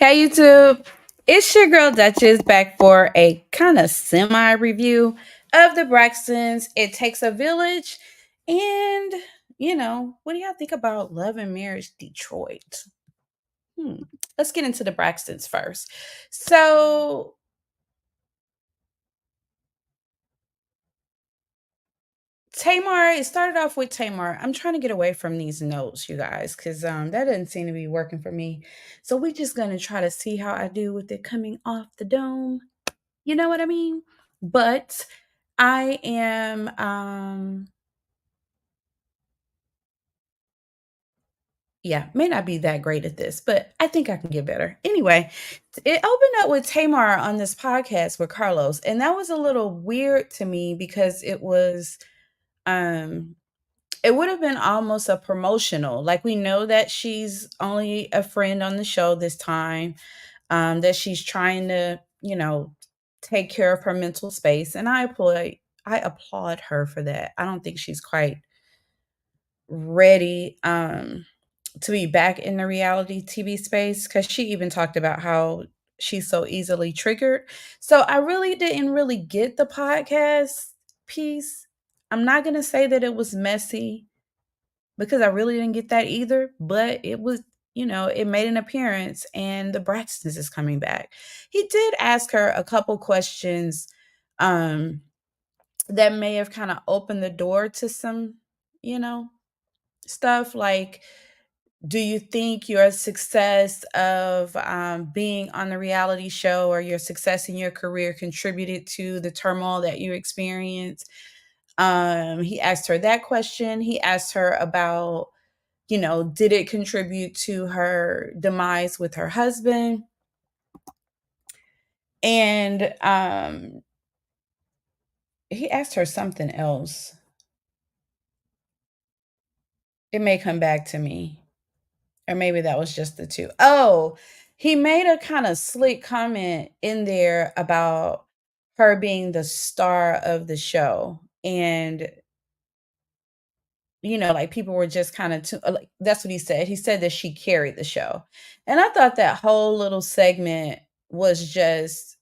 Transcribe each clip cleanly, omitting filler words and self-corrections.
Hey YouTube, it's your girl Duchess back for a kind of semi review of the Braxtons. It takes a village, and what do y'all think about Love and Marriage Detroit? Hmm. Let's get into the Braxtons first. So Tamar, it started off with Tamar. I'm trying to get away from these notes, you guys, because that doesn't seem to be working for me. So we're just gonna try to see how I do with it coming off the dome. You know what I mean? But I am yeah, may not be that great at this, but I think I can get better. Anyway, it opened up with Tamar on this podcast with Carlos, and that was a little weird to me because um it would have been almost a promotional. Like we know that she's only a friend on the show this time, that she's trying to, take care of her mental space. And I applaud her for that. I don't think she's quite ready to be back in the reality TV space because she even talked about how she's so easily triggered. So I really didn't really get the podcast piece. I'm not gonna say that it was messy because I really didn't get that either, but it was, it made an appearance and the Braxtons is coming back. He did ask her a couple questions um that may have kind of opened the door to some, you know, stuff like, do you think your success of being on the reality show or your success in your career contributed to the turmoil that you experienced? He asked her that question. He asked her about, did it contribute to her demise with her husband? And he asked her something else. It may come back to me. Or maybe that was just the two. Oh, he made a kind of slick comment in there about her being the star of the show. And, like people were just kind of, like, that's what he said. He said that she carried the show. And I thought that whole little segment was just,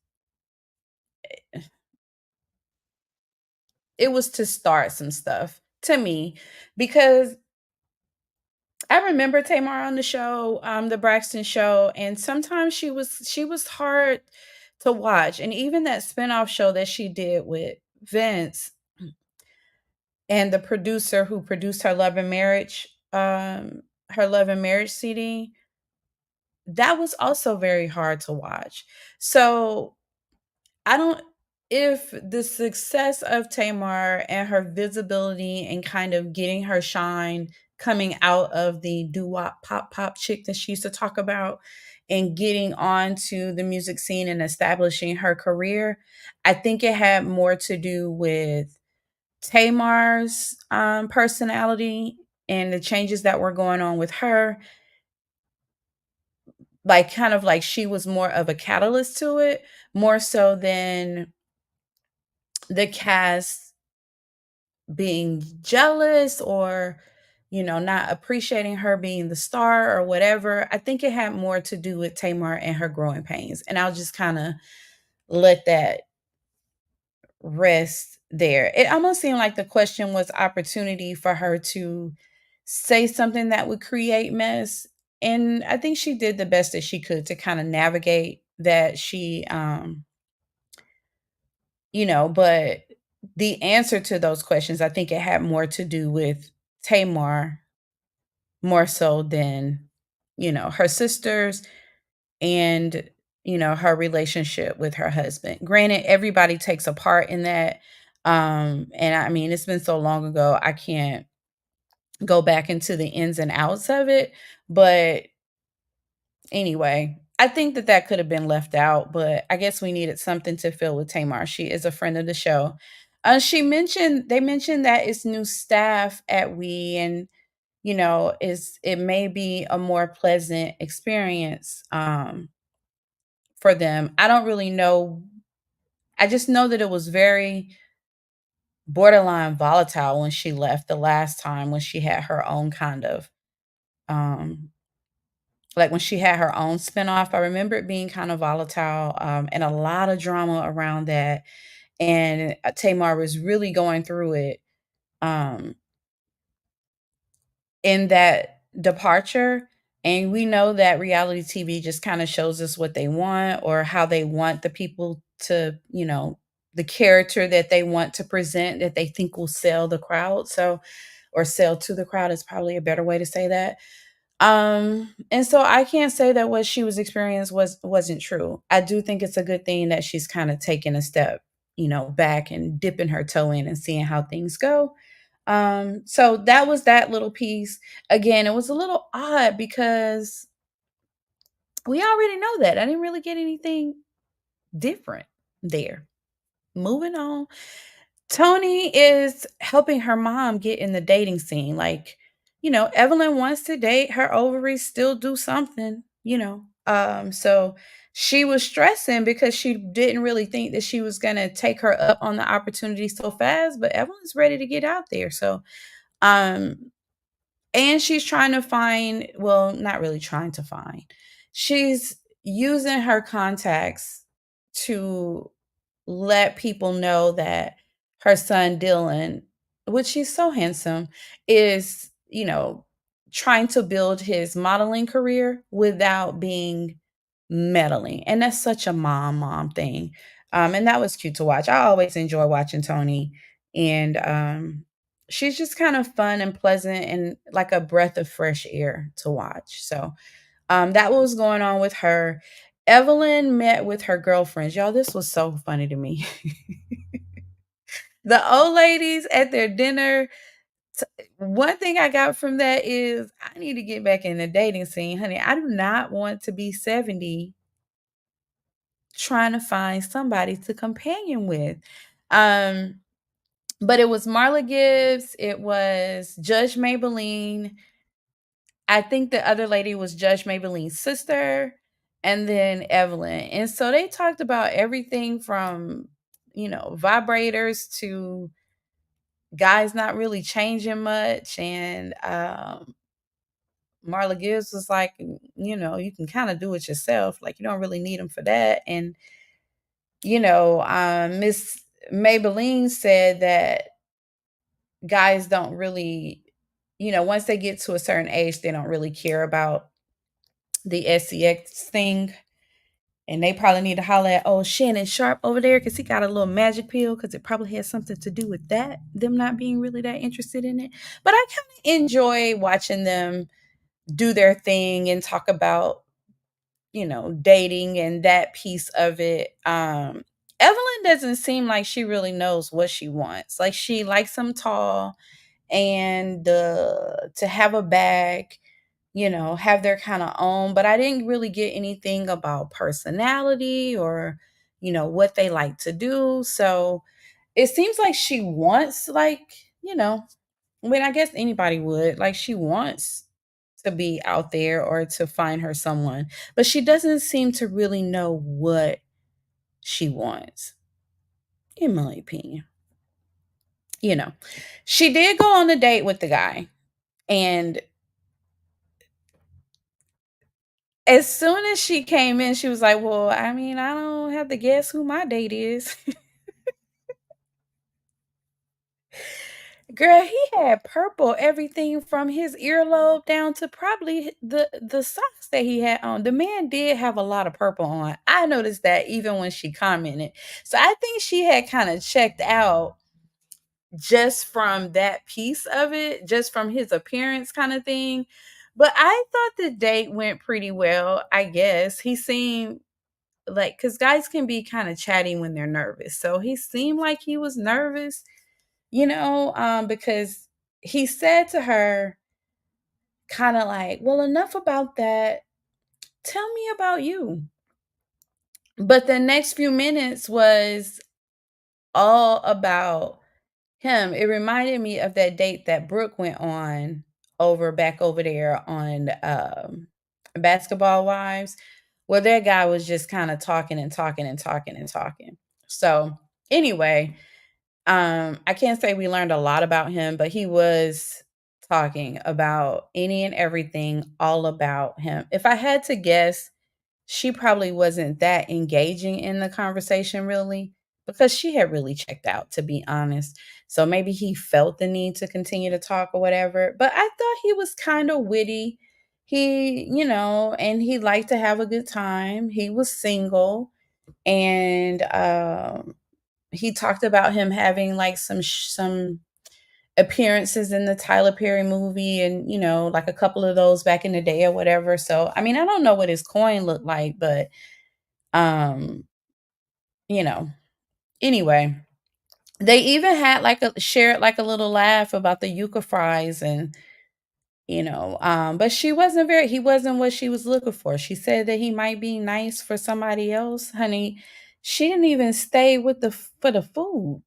it was to start some stuff to me because I remember Tamar on the show, the Braxton show, and sometimes she was hard to watch. And even that spinoff show that she did with Vince and the producer who produced her Love and Marriage CD, that was also very hard to watch. So I don't if the success of Tamar and her visibility and kind of getting her shine coming out of the doo-wop pop pop chick that she used to talk about and getting onto the music scene and establishing her career, I think it had more to do with Tamar's personality and the changes that were going on with her, like kind of like she was more of a catalyst to it, more so than the cast being jealous or not appreciating her being the star or whatever. I think it had more to do with Tamar and her growing pains, and I'll just kind of let that rest there. It almost seemed like the question was opportunity for her to say something that would create mess, and I think she did the best that she could to kind of navigate that. But the answer to those questions, I think it had more to do with Tamar more so than, her sisters and, her relationship with her husband. Granted, everybody takes a part in that. And I mean, it's been so long ago, I can't go back into the ins and outs of it. But anyway, I think that that could have been left out, but I guess we needed something to fill with Tamar. She is a friend of the show. They mentioned that it's new staff at We, and is it may be a more pleasant experience for them. I don't really know. I just know that it was very borderline volatile when she left the last time when she had her own kind of um Like when she had her own spinoff, I remember it being kind of volatile, and a lot of drama around that. And Tamar was really going through it. Um, in that departure. And we know that reality TV just kind of shows us what they want or how they want the people to, the character that they want to present that they think will sell the crowd. So, or sell to the crowd is probably a better way to say that. And so I can't say that what she was experiencing wasn't true. I do think it's a good thing that she's kind of taking a step, back and dipping her toe in and seeing how things go. So that was that little piece. Again, it was a little odd because we already know that. I didn't really get anything different there. Moving on. Tony is helping her mom get in the dating scene. Like, Evelyn wants to date, her ovaries still do something. So she was stressing because she didn't really think that she was gonna take her up on the opportunity so fast, but Evelyn's ready to get out there. So um and she's trying to find, well, not really trying to find. She's using her contacts to let people know that her son Dylan, which he's so handsome, is, trying to build his modeling career without being meddling. And that's such a mom thing. And that was cute to watch. I always enjoy watching Tony. And she's just kind of fun and pleasant and like a breath of fresh air to watch. So that was going on with her. Evelyn met with her girlfriends. Y'all, this was so funny to me. The old ladies at their dinner. One thing I got from that is I need to get back in the dating scene, honey. I do not want to be 70 trying to find somebody to companion with. Um, but it was Marla Gibbs, it was Judge Maybelline. I think the other lady was Judge Maybelline's sister, and then Evelyn. And so they talked about everything from, vibrators to guys not really changing much. And Marla Gibbs was like, you can kind of do it yourself. Like you don't really need them for that. And Miss Maybelline said that guys don't really, once they get to a certain age, they don't really care about the SEX thing. And they probably need to holler at old Shannon Sharp over there because he got a little magic pill because it probably has something to do with that, them not being really that interested in it. But I kind of enjoy watching them do their thing and talk about, dating and that piece of it. Evelyn doesn't seem like she really knows what she wants. Like she likes him tall and to have a bag, have their kind of own, but I didn't really get anything about personality or, what they like to do. So it seems like she wants, like, I mean, I guess anybody would, like, she wants to be out there or to find her someone, but she doesn't seem to really know what she wants, in my opinion. You know, she did go on a date with the guy, and as soon as she came in, she was like, "Well, I mean, I don't have to guess who my date is." Girl, he had purple everything from his earlobe down to probably the socks that he had on. The man did have a lot of purple on. I noticed that even when she commented. So I think she had kind of checked out just from that piece of it, just from his appearance kind of thing. But I thought the date went pretty well, I guess. He seemed like, cuz guys can be kind of chatty when they're nervous. So he seemed like he was nervous, because he said to her kind of like, "Well, enough about that. Tell me about you." But the next few minutes was all about him. It reminded me of that date that Brooke went on back over there on Basketball Wives, where that guy was just kind of talking and talking and talking and talking. So anyway, I can't say we learned a lot about him, but he was talking about any and everything all about him. If I had to guess, she probably wasn't that engaging in the conversation really because she had really checked out, to be honest. So maybe he felt the need to continue to talk or whatever. But I thought he was kind of witty. And he liked to have a good time. He was single, and he talked about him having like some appearances in the Tyler Perry movie and, like a couple of those back in the day or whatever. So, I mean, I don't know what his coin looked like, but um, you know, anyway, they even had like a shared like a little laugh about the yuca fries and but he wasn't what she was looking for. She said that he might be nice for somebody else. Honey, she didn't even stay with the for the food.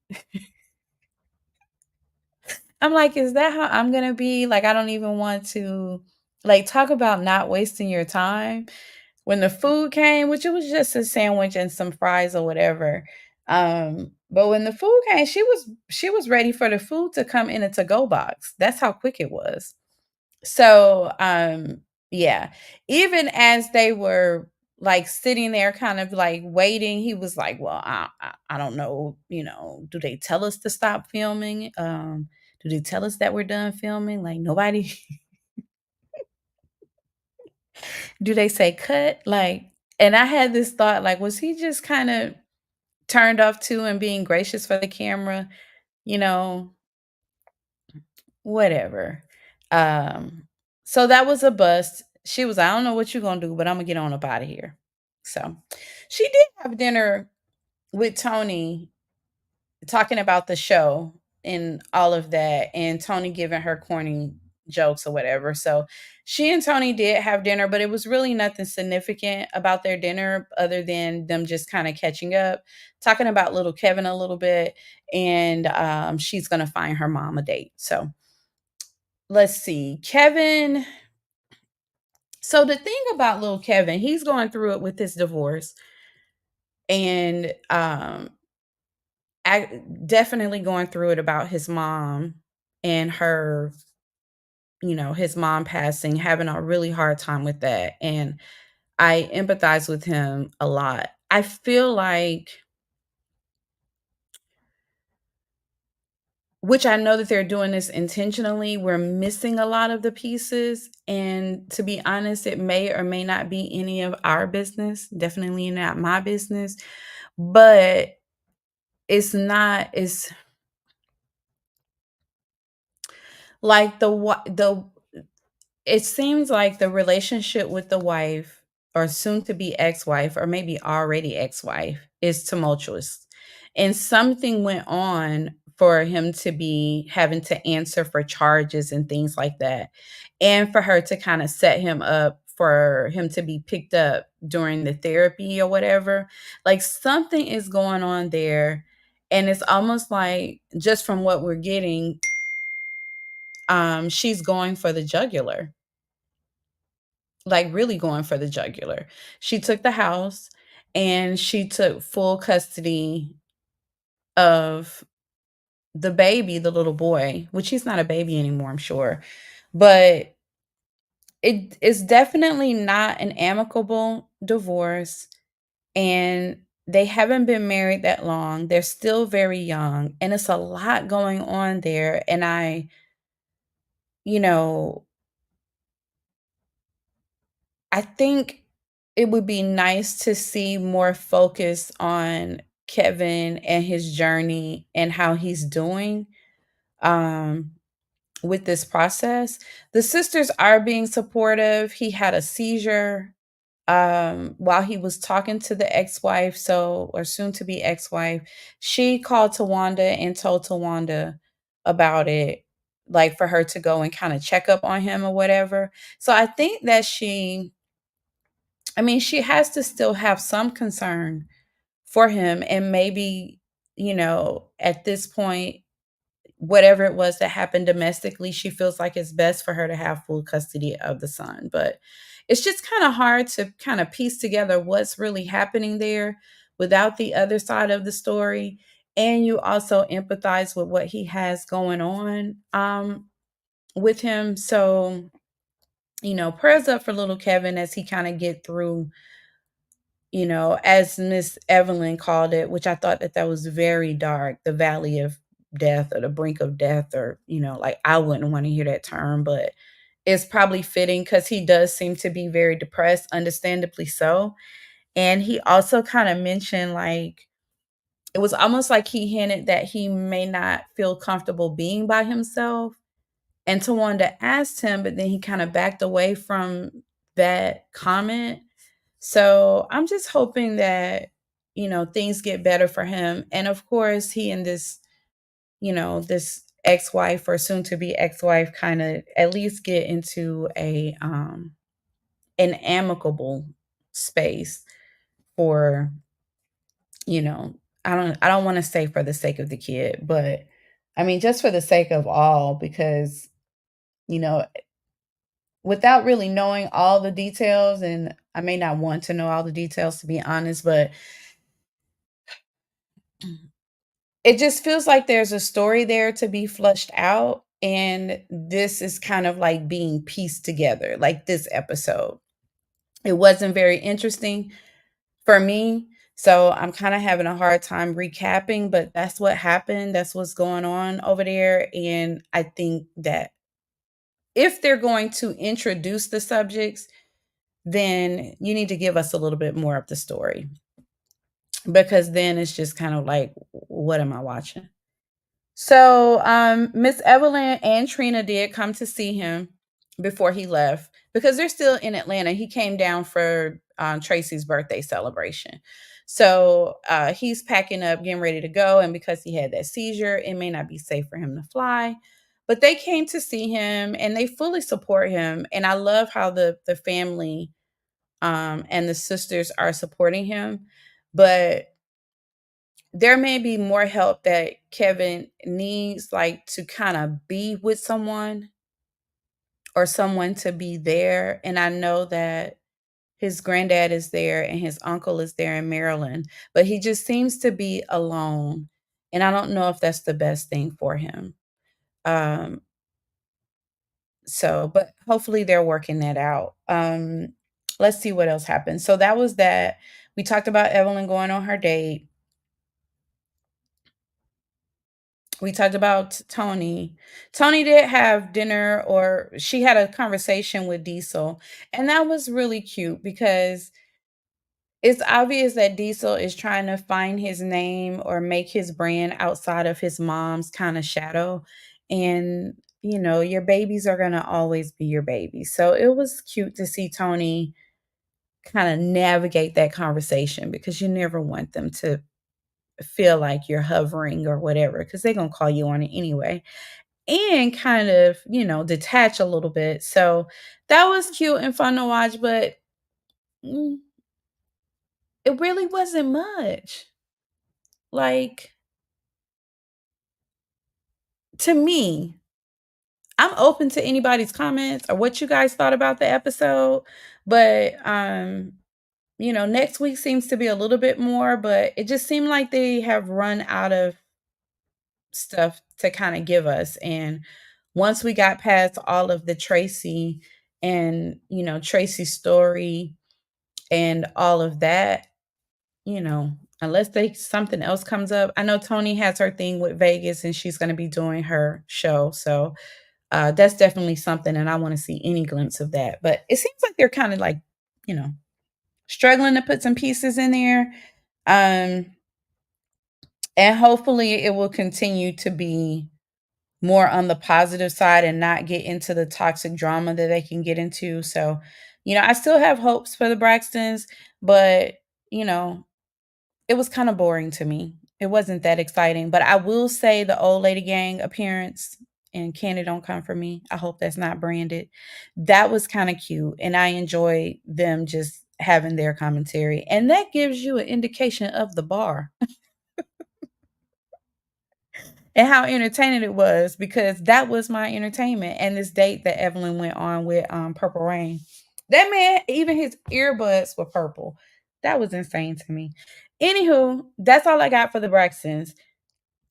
I'm like, is that how I'm gonna be? Like, I don't even want to like talk about not wasting your time. When the food came, which it was just a sandwich and some fries or whatever. But when the food came, she was ready for the food to come in a to-go box. That's how quick it was. So, yeah. Even as they were like sitting there kind of like waiting, he was like, "Well, I don't know, do they tell us to stop filming? Do they tell us that we're done filming? Like nobody do they say cut?" Like, and I had this thought like, was he just kind of turned off too and being gracious for the camera, you know, whatever. Um, so that was a bust. She was, I don't know what you're gonna do, but I'm gonna get on up out of here. So she did have dinner with Tony talking about the show and all of that, and Tony giving her corny jokes or whatever. So she and Tony did have dinner, but it was really nothing significant about their dinner other than them just kind of catching up, talking about little Kevin a little bit, and she's gonna find her mom a date. So let's see. Kevin. So the thing about little Kevin, he's going through it with his divorce, and definitely going through it about his mom and her, his mom passing, having a really hard time with that. And I empathize with him a lot. I feel like, which I know that they're doing this intentionally, we're missing a lot of the pieces. And to be honest, it may or may not be any of our business, definitely not my business, but it's like the it seems like the relationship with the wife or soon to be ex-wife or maybe already ex-wife is tumultuous. And something went on for him to be having to answer for charges and things like that. And for her to kind of set him up for him to be picked up during the therapy or whatever. Like something is going on there. And it's almost like just from what we're getting, she's going for the jugular, like really going for the jugular. She took the house and she took full custody of the baby, the little boy, which he's not a baby anymore, I'm sure. But it is definitely not an amicable divorce. And they haven't been married that long. They're still very young. And it's a lot going on there. And you know, I think it would be nice to see more focus on Kevin and his journey and how he's doing um, with this process. The sisters are being supportive. He had a seizure while he was talking to the ex-wife, or soon to be ex-wife. She called Tawanda and told Tawanda about it, like for her to go and kind of check up on him or whatever. So I think that she has to still have some concern for him, and maybe, at this point, whatever it was that happened domestically, she feels like it's best for her to have full custody of the son. But it's just kind of hard to kind of piece together what's really happening there without the other side of the story. And you also empathize with what he has going on. with him. So, prayers up for little Kevin as he kind of get through, as Miss Evelyn called it, which I thought that that was very dark, the valley of death or the brink of death, or, like I wouldn't want to hear that term, but it's probably fitting because he does seem to be very depressed, understandably so. And he also kind of mentioned, like, it was almost like he hinted that he may not feel comfortable being by himself. And Tawanda asked him, but then he kind of backed away from that comment. So I'm just hoping that, things get better for him. And of course, he and this ex-wife or soon to be ex-wife kind of at least get into an amicable space for, you know, I don't want to say for the sake of the kid, but I mean just for the sake of all, because, you know, without really knowing all the details, and I may not want to know all the details to be honest, but it just feels like there's a story there to be flushed out, and this is kind of like being pieced together, like this episode. It wasn't very interesting for me, so I'm kinda having a hard time recapping, but that's what happened, that's what's going on over there, and I think that if they're going to introduce the subjects, then you need to give us a little bit more of the story, because then it's just kind of like, what am I watching? So, Miss Evelyn and Trina did come to see him before he left because they're still in Atlanta. He came down for Tracy's birthday celebration. So he's packing up, getting ready to go. And because he had that seizure, it may not be safe for him to fly. But they came to see him and they fully support him. And I love how the family and the sisters are supporting him. But there may be more help that Kevin needs, like to kind of be with someone or someone to be there. And I know that his granddad is there and his uncle is there in Maryland, but he just seems to be alone. And I don't know if that's the best thing for him. Um, but hopefully they're working that out. Let's see what else happens. So that was that. We talked about Evelyn going on her date. We talked about Tony. Tony did have dinner, or she had a conversation with Diesel. And that was really cute because it's obvious that Diesel is trying to find his name or make his brand outside of his mom's kind of shadow. And, your babies are going to always be your babies. So it was cute to see Tony kind of navigate that conversation, because you never want them to feel like you're hovering or whatever, because they're going to call you on it anyway, and kind of, detach a little bit. So that was cute and fun to watch, but mm, it really wasn't much. Like, to me, I'm open to anybody's comments or what you guys thought about the episode, but next week seems to be a little bit more, but it just seemed like they have run out of stuff to kind of give us. And once we got past all of the Tracy and, Tracy's story and all of that, unless they something else comes up. I know Tony has her thing with Vegas and she's going to be doing her show. So that's definitely something. And I want to see any glimpse of that. But it seems like they're kind of like, you know, struggling to put some pieces in there. Um, and hopefully it will continue to be more on the positive side and not get into the toxic drama that they can get into. So, I still have hopes for the Braxtons, but, you know, it was kind of boring to me. It wasn't that exciting, but I will say the old lady gang appearance and Candy Don't Come For Me. I hope that's not branded. That was kind of cute, and I enjoy them just having their commentary. And that gives you an indication of the bar and how entertaining it was, because that was my entertainment. And this date that Evelyn went on with Purple Rain. That man, even his earbuds were purple. That was insane to me. Anywho, that's all I got for the Braxtons.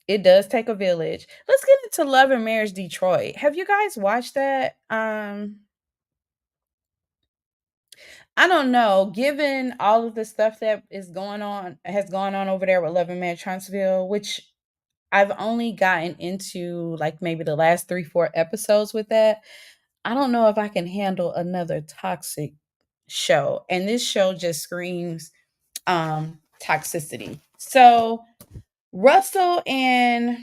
It does take a village. Let's get into Love and Marriage Detroit. Have you guys watched that? I don't know. Given all of the stuff that is going on, has gone on over there with Love and Marriage Huntsville, which I've only gotten into like maybe the last 3, 4 episodes with that. I don't know if I can handle another toxic show. And this show just screams toxicity. So Russell and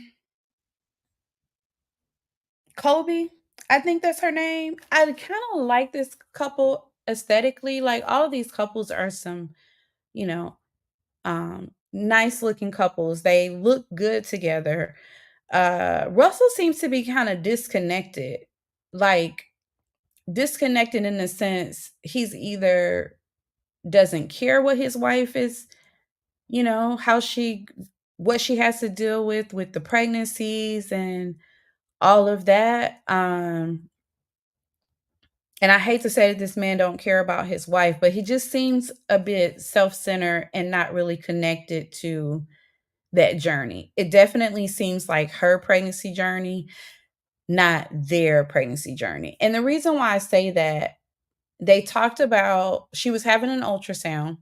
Kobe, I think that's her name. I kind of like this couple aesthetically. Like all of these couples are some, you know, nice looking couples. They look good together. Russell seems to be kind of disconnected. Like disconnected in the sense he's either doesn't care what his wife is, how she what she has to deal with the pregnancies and all of that. And I hate to say that this man don't care about his wife, but he just seems a bit self-centered and not really connected to that journey. It definitely seems like her pregnancy journey, not their pregnancy journey. And the reason why I say that, they talked about she was having an ultrasound.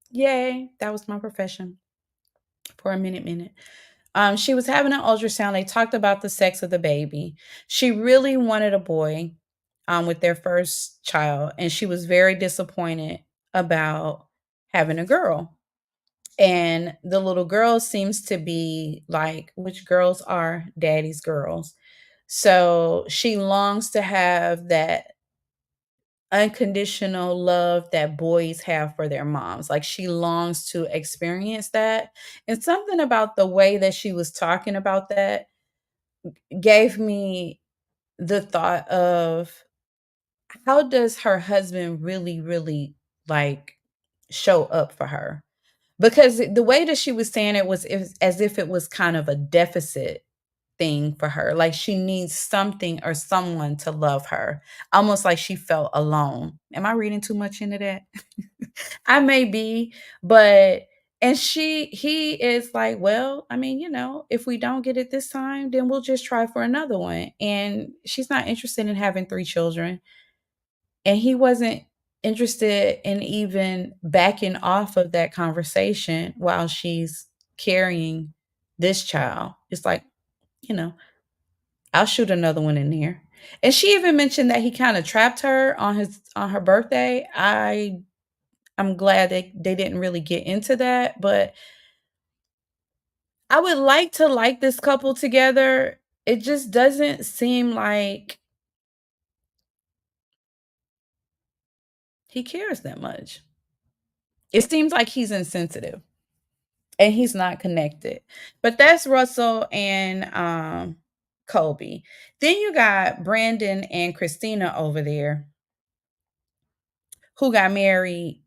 Yay, that was my profession for a minute. She was having an ultrasound. They talked about the sex of the baby. She really wanted a boy with their first child, and she was very disappointed about having a girl. And the little girl seems to be like, which girls are daddy's girls. So she longs to have that unconditional love that boys have for their moms. Like she longs to experience that. And something about the way that she was talking about that gave me the thought of how does her husband really like show up for her? Because the way that she was saying it was as if it was kind of a deficit thing for her. Like she needs something or someone to love her, almost like she felt alone. Am I reading too much into that? I may be, but and he is like, well, I mean, if we don't get it this time, then we'll just try for another one. And she's not interested in having 3 children. And he wasn't interested in even backing off of that conversation while she's carrying this child. It's like, you know, I'll shoot another one in there. And she even mentioned that he kind of trapped her on her birthday. I'm glad they didn't really get into that, but I would like to like this couple together. It just doesn't seem like he cares that much. It seems like he's insensitive and he's not connected. But that's Russell and Kobe. Then you got Brandon and Christina over there who got married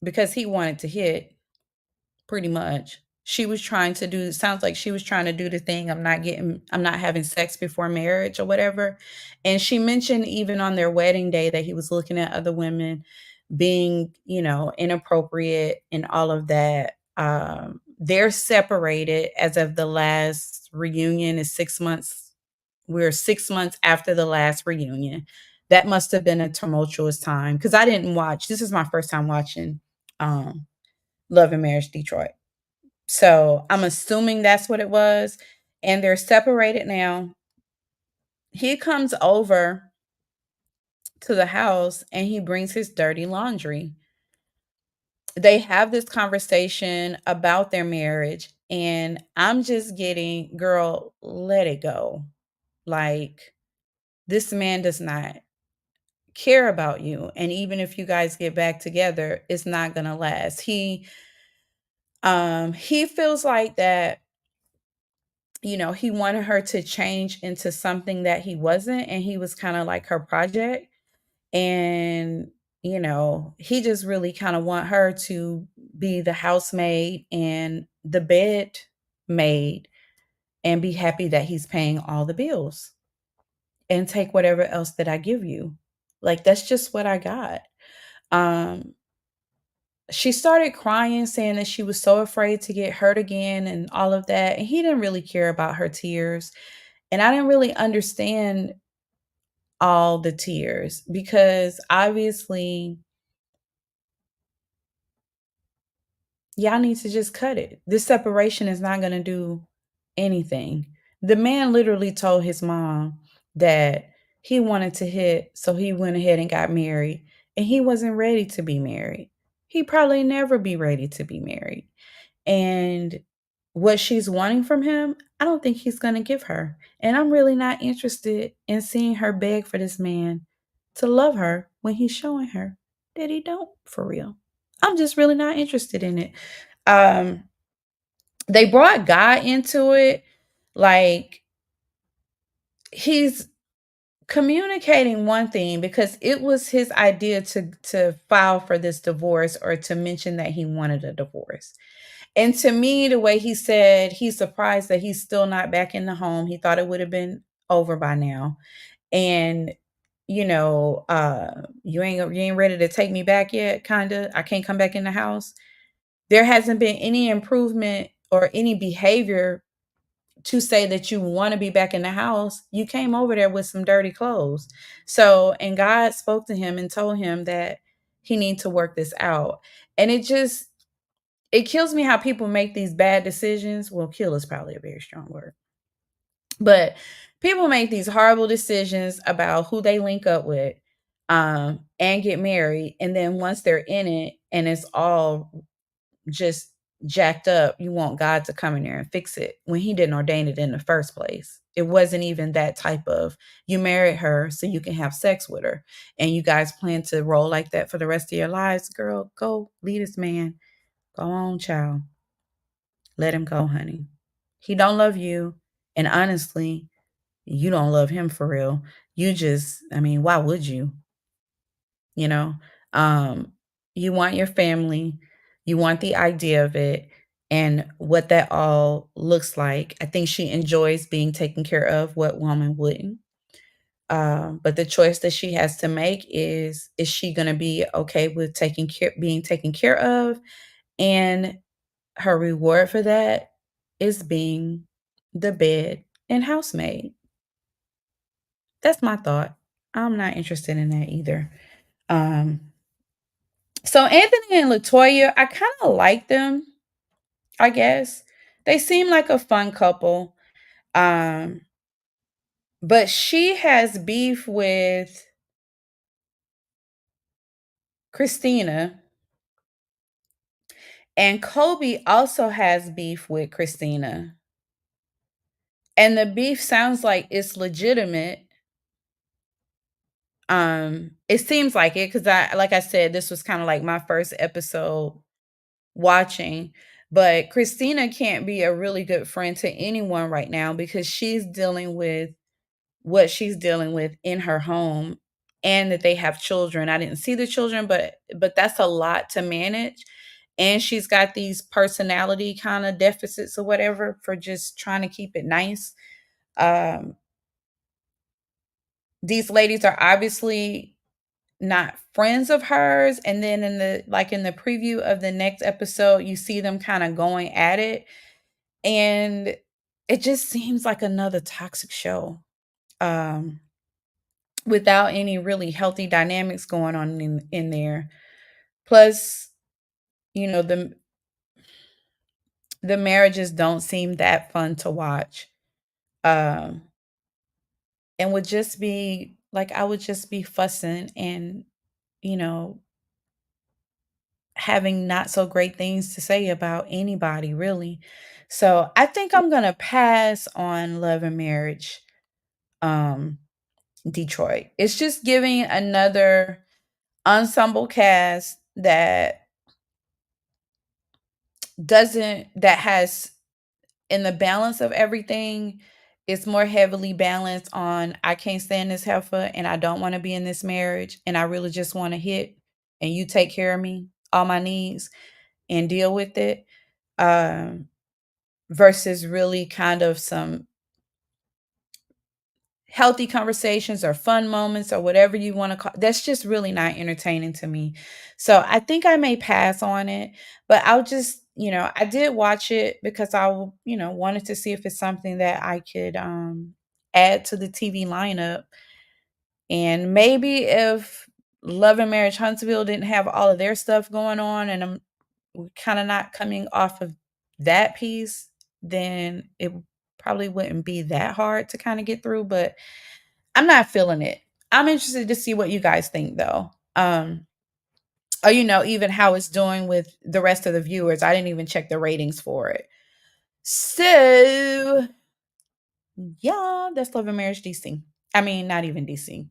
because he wanted to hit. Pretty much. She was trying to do sounds like she was trying to do the thing, I'm not having sex before marriage or whatever. And she mentioned even on their wedding day that he was looking at other women being, inappropriate and all of that. They're separated as of the last reunion is 6 months. We're 6 months after the last reunion. That must have been a tumultuous time because I didn't watch. This is my first time watching um, Love and Marriage Detroit. So I'm assuming that's what it was. And they're separated now. He comes over to the house and he brings his dirty laundry. They have this conversation about their marriage. And I'm just getting, girl, let it go. Like, this man does not care about you. And even if you guys get back together, it's not gonna last. He feels like that he wanted her to change into something that he wasn't, and he was kind of like her project. And, he just really kind of want her to be the housemaid and the bed maid and be happy that he's paying all the bills and take whatever else that I give you. Like that's just what I got. Um she started crying, saying that she was so afraid to get hurt again and all of that. And he didn't really care about her tears. And I didn't really understand all the tears because obviously y'all need to just cut it. This separation is not going to do anything. The man literally told his mom that he wanted to hit, so he went ahead and got married, and he wasn't ready to be married. He probably never be ready to be married. And what she's wanting from him, I don't think he's going to give her. And I'm really not interested in seeing her beg for this man to love her when he's showing her that he don't for real. I'm just really not interested in it. Um they brought God into it, like he's communicating one thing because it was his idea to file for this divorce or to mention that he wanted a divorce. And to me, the way he said he's surprised that he's still not back in the home. He thought it would have been over by now. And you ain't ready to take me back yet, kinda. I can't come back in the house. There hasn't been any improvement or any behavior to say that you want to be back in the house. You came over there with some dirty clothes. So, and God spoke to him and told him that he needs to work this out. And it kills me how people make these bad decisions. Well, kill is probably a very strong word. But people make these horrible decisions about who they link up with and get married. And then once they're in it and it's all just jacked up, you want God to come in there and fix it when he didn't ordain it in the first place. It wasn't even that type of you married her so you can have sex with her and you guys plan to roll like that for the rest of your lives. Girl, go lead this man. Go on, child. Let him go, honey. He don't love you. And honestly, you don't love him for real. You just, I mean, why would you? You know? Um, you want your family, you want the idea of it and what that all looks like. I think she enjoys being taken care of. What woman wouldn't? But the choice that she has to make is she going to be okay with being taken care of? And her reward for that is being the bed and housemaid. That's my thought. I'm not interested in that either. Um, so Anthony and Latoya, I kind of like them, I guess. They seem like a fun couple. Um, but she has beef with Christina, and Kobe also has beef with Christina. And the beef sounds like it's legitimate. It seems like it because I like I said, this was kind of like my first episode watching. But Christina can't be a really good friend to anyone right now because she's dealing with what she's dealing with in her home and that they have children. I didn't see the children, but that's a lot to manage. And she's got these personality kind of deficits or whatever for just trying to keep it nice. Um, these ladies are obviously not friends of hers, and then in the preview of the next episode you see them kind of going at it, and it just seems like another toxic show um without any really healthy dynamics going on in there. Plus, you know, the marriages don't seem that fun to watch. um and would just be like I would just be fussing and you know having not so great things to say about anybody really. So I think I'm gonna pass on Love and Marriage um Detroit. It's just giving another ensemble cast that has in the balance of everything, it's more heavily balanced on I can't stand this heifer and I don't want to be in this marriage and I really just want to hit and you take care of me, all my needs and deal with it. Um versus really kind of some healthy conversations or fun moments or whatever you want to call, that's just really not entertaining to me. So I think I may pass on it, but I'll just, I did watch it because wanted to see if it's something that I could add to the TV lineup. And maybe if Love and Marriage Huntsville didn't have all of their stuff going on and I'm kind of not coming off of that piece, then it probably wouldn't be that hard to kind of get through, but I'm not feeling it. I'm interested to see what you guys think though. Or even how it's doing with the rest of the viewers. I didn't even check the ratings for it. So, yeah, that's Love and Marriage DC. I mean, not even DC.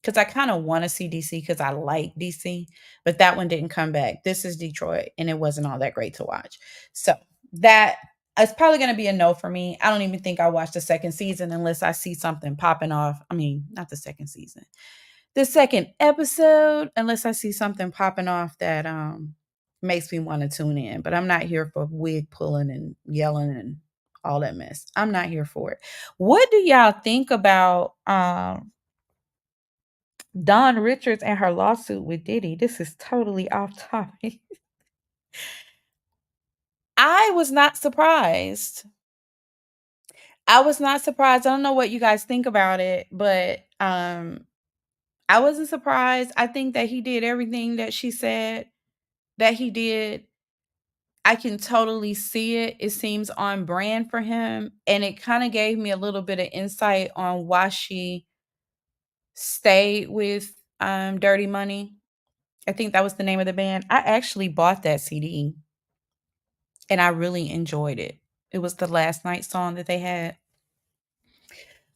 Because I kind of want to see DC because I like DC, but that one didn't come back. This is Detroit, and it wasn't all that great to watch. So that it's probably going to be a no for me. I don't even think I'll watch the second season unless I see something popping off. I mean, not the second season, the second episode, unless I see something popping off that makes me want to tune in. But I'm not here for wig pulling and yelling and all that mess. I'm not here for it. What do y'all think about Dawn Richards and her lawsuit with Diddy? This is totally off topic. I was not surprised. I was not surprised. I don't know what you guys think about it, but I wasn't surprised. I think that he did everything that she said that he did. I can totally see it. It seems on brand for him. And it kind of gave me a little bit of insight on why she stayed with Dirty Money. I think that was the name of the band. I actually bought that CD and I really enjoyed it. It was the last night song that they had.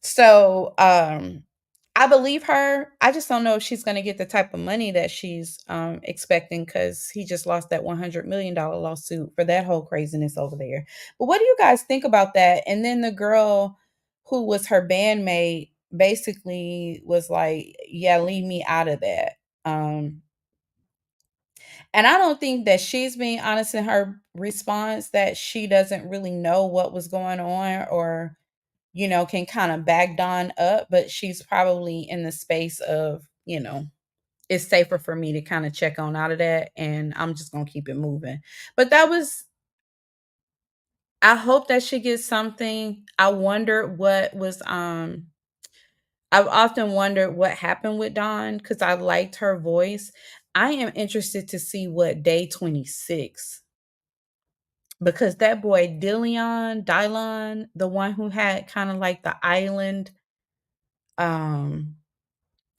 So, I believe her. I just don't know if she's going to get the type of money that she's expecting because he just lost that $100 million lawsuit for that whole craziness over there. But what do you guys think about that? And then the girl who was her bandmate basically was like, yeah, leave me out of that. Um, and I don't think that she's being honest in her response that she doesn't really know what was going on or can kind of back Dawn up, but she's probably in the space of, it's safer for me to kind of check on out of that and I'm just going to keep it moving. But I hope that she gets something. I've often wondered what happened with Dawn because I liked her voice. I am interested to see what Day 26 because that boy Dylon, the one who had kind of like the island, um,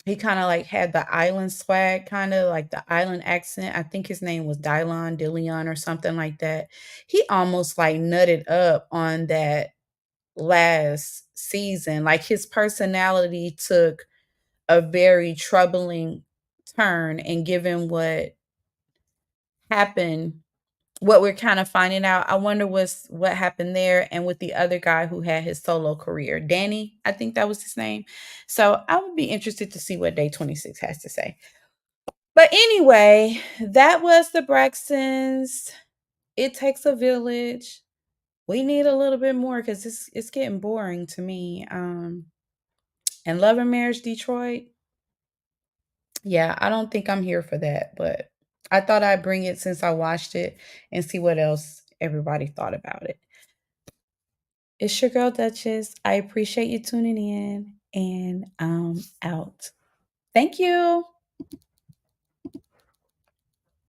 he kind of like had the island swag, kind of like the island accent. I think his name was Dillion or something like that. He almost like nutted up on that last season. Like his personality took a very troubling turn, and given what happened, what we're kind of finding out, I wonder what happened there and with the other guy who had his solo career. Danny, I think that was his name. So I would be interested to see what Day 26 has to say. But anyway, that was the Braxtons. It takes a village. We need a little bit more because it's getting boring to me. And Love and Marriage Detroit, yeah, I don't think I'm here for that, but I thought I'd bring it since I watched it and see what else everybody thought about it. It's your girl Duchess. I appreciate you tuning in and I'm out. Thank you.